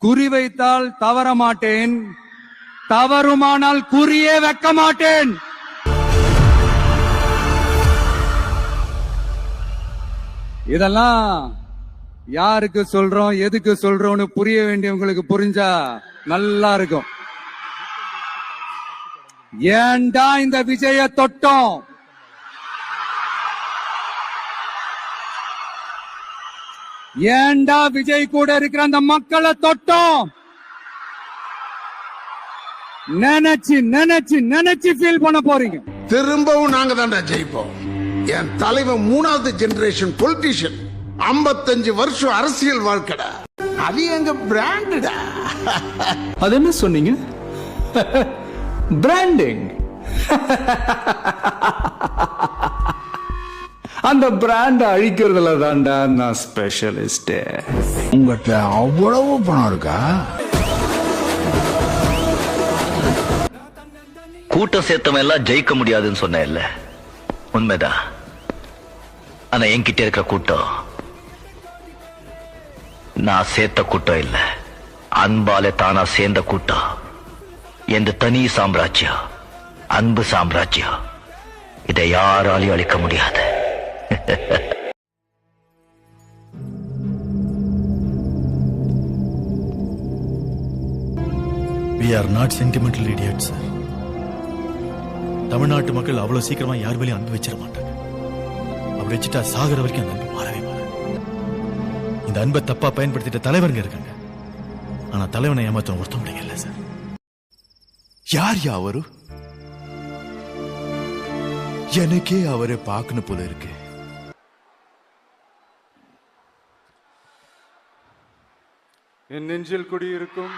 குறி வைத்தால் தவற மாட்டேன், தவறுமானால் குறியே வைக்க மாட்டேன். இதெல்லாம் யாருக்கு சொல்றோம், எதுக்கு சொல்றோம்னு புரிய வேண்டியவங்களுக்கு புரிஞ்சா நல்லா இருக்கும். ஏன்டா இந்த விஜய தொட்டோம்? ஏன்டா விஜய் கூட இருக்கிற அந்த மக்களை தொட்டோம்? நினைச்சு நினைச்சு நினைச்சு ஃபீல் பண்ண போறீங்க. திரும்பவும் நாங்க தான் ஜெயிப்போம். என் தலைவன் 3வது ஜெனரேஷன் பொலிட்டிஷியன், 55 வருஷம் அரசியல் வாழ்க்கடா. அது எங்க பிராண்டடா. அது என்ன சொன்னீங்க? பிராண்டிங். அந்த பிராண்ட் அழிக்கிறதுல தான்டா நான் ஸ்பெஷலிஸ்ட். உங்ககிட்ட அவ்வளவு பணம் இருக்கா? கூட்டம் சேர்த்தவன் எல்லாம் ஜெயிக்க முடியாதுன்னு சொன்ன இல்ல, உண்மைதான். ஆனா என்கிட்ட இருக்கிற கூட்டம் நான் சேர்த்த கூட்டம் இல்ல, அன்பால தானா சேர்ந்த கூட்டம். எந்த தனி சாம்ராஜ்யம், அன்பு சாம்ராஜ்யம். இதை யாராலையும் அழிக்க முடியாது. We are not sentimental idiots, sir. தமிழ்நாட்டு மக்கள் அவ்வளவு சீக்கிரமா யார் மேலேயும் அன்பு வச்சிட மாட்டாங்க. அப்படி வச்சுட்டா சாகர வரைக்கும் அந்த அன்பு மாறவே மாறாது. இந்த அன்பை தப்பா பயன்படுத்திட்ட தலைவருங்க இருக்காங்க. ஆனா தலைவனை ஏமாத்த ஒருத்த முடியல இல்ல சார். யார் அவரு? எனக்கே அவரை பார்க்கணும் போல இருக்கு. என் நெஞ்சில் குடியிருக்கும்